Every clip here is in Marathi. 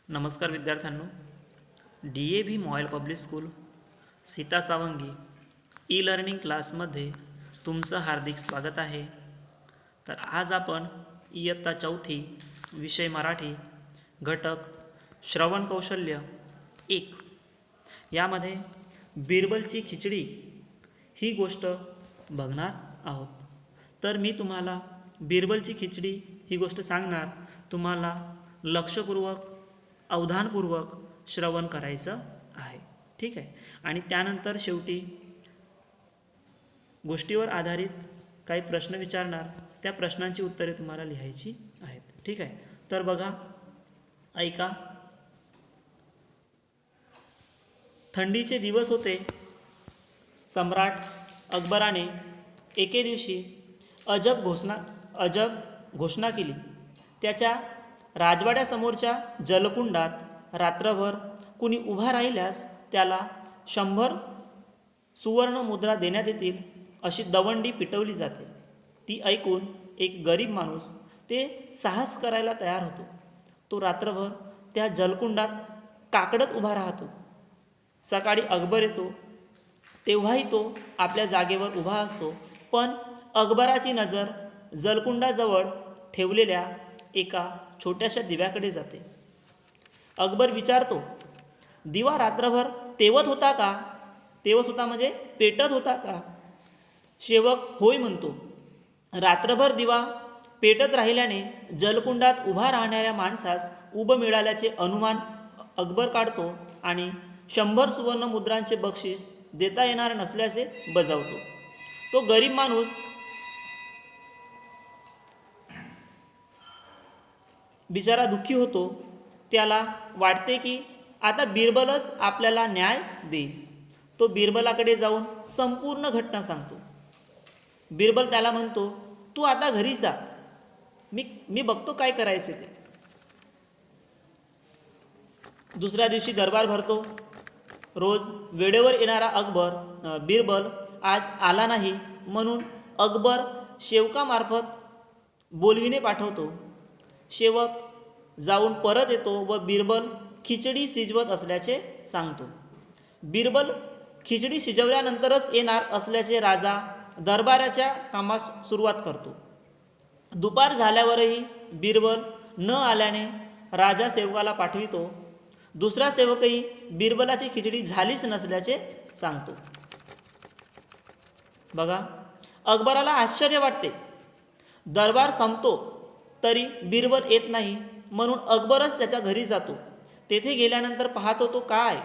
नमस्कार विद्यार्थ्यांनो, DAV Moil public school Sita Sawangi e learning क्लासमध्ये तुमचं हार्दिक स्वागत आहे। तर आज आपण इयत्ता चौथी विषय मराठी घटक श्रवण कौशल्य 1 यामध्ये बिरबलची खिचडी ही गोष्ट बघणार आहोत। तर मी तुम्हाला बिरबलची खिचडी ही गोष्ट सांगणार, तुम्हाला लक्षपूर्वक अवधानपूर्वक श्रवण करायचं आहे, ठीक आहे। आणि त्यानंतर शेवटी गोष्टीवर आधारित काही प्रश्न विचारणार, त्या प्रश्नांची उत्तरे तुम्हाला लिहायची आहेत, ठीक आहे। तर बघा, ऐका। थंडीचे दिवस होते। सम्राट अकबराने एके दिवशी अजब घोषणा केली। त्याच्या राजवाड्यासमोरच्या जलकुंडात रात्रभर कुणी उभा राहिल्यास त्याला 100 सुवर्ण मुद्रा देण्यात येतील अशी दवंडी पिटवली जाते। ती ऐकून एक गरीब माणूस ते साहस करायला तयार होतो। तो रात्रभर त्या जलकुंडात काकडत उभा राहतो। सकाळी अकबर येतो तेव्हाही तो आपल्या जागेवर उभा असतो, पण अकबराची नजर जलकुंडाजवळ ठेवलेल्या एका छोट्याशा दिव्याकडे जाते। अकबर विचारतो, दिवा रात्रभर तेवत होता का? तेवत होता म्हणजे पेटत होता का? सेवक होय म्हणतो। रात्रभर दिवा पेटत राहिल्याने जलकुंडात उभा राहणाऱ्या माणसास उब मिळाल्याचे अनुमान अकबर काढतो आणि 100 सुवर्ण मुद्रांचे बक्षीस देता येणार नसल्याचे बजावतो। तो गरीब माणूस बिचारा दुःखी होतो। त्याला वाटते की आता बिरबलच आपल्याला न्याय देईल। तो बिरबलाकडे जाऊन संपूर्ण घटना सांगतो। बिरबल त्याला म्हणतो, तू आता घरी जा, मी बघतो काय करायचे ते। दुसऱ्या दिवशी दरबार भरतो। रोज वेळेवर येणारा बिरबल आज आला नाही म्हणून अकबर सेवकामार्फत बोलविणे पाठवतो। सेवक जाऊन परत येतो व बिरबल खिचडी शिजवत असल्याचे सांगतो। बिरबल खिचडी शिजवल्यानंतरच येणार असल्याचे राजा दरबाराच्या कामास सुरुवात करतो। दुपार झाल्यावरही बिरबल न आल्याने राजा सेवकाला पाठवितो। दुसरा सेवकही बिरबलाची खिचडी झालीच नसल्याचे सांगतो। बघा, अकबराला आश्चर्य वाटते। दरबार संपतो तरी बिरबल येत नाही म्हणून अकबरच त्याच्या घरी जातो। तेथे गेल्यानंतर पाहतो तो काय,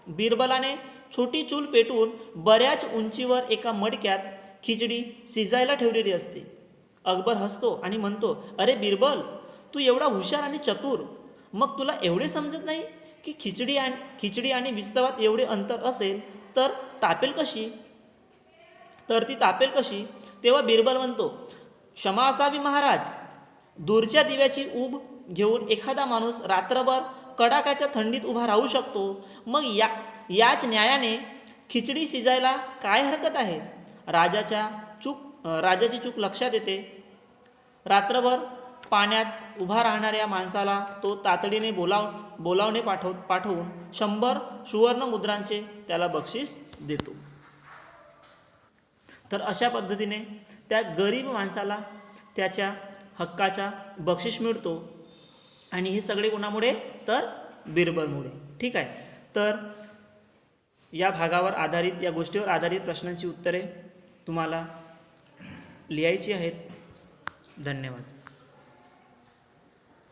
बिरबलाने छोटी चूल पेटवून बऱ्याच उंचीवर एका मडक्यात खिचडी शिजायला ठेवलेली असते। अकबर हसतो आणि म्हणतो, अरे बिरबल, तू एवढा हुशार आणि चतुर, मग तुला एवढे समजत नाही की खिचडी आणि विस्तवात एवढे अंतर असेल तर ती तापेल कशी? तेव्हा बिरबल म्हणतो, क्षमा असावी महाराज, दूरच्या दिव्याची ऊब घेऊन एखादा माणूस रात्रभर कडाक्याच्या थंडीत उभा राहू शकतो, मग याच न्यायाने खिचडी शिजायला काय हरकत आहे? राजाची चूक लक्षात येते। रात्रभर पाण्यात उभा राहणाऱ्या माणसाला तो तातडीने बोलावणे पाठवून 100 सुवर्ण मुद्रांचे त्याला बक्षीस देतो। तर अशा पद्धतीने त्या गरीब माणसाला त्याच्या हक्काचा बक्षीस मिळतो। आणि हे सगळे कोणामुळे? तर बिरबलमुळे, ठीक आहे। तर या भागावर आधारित, या गोष्टीवर आधारित प्रश्नांची उत्तरे तुम्हाला लिहायची आहेत। धन्यवाद।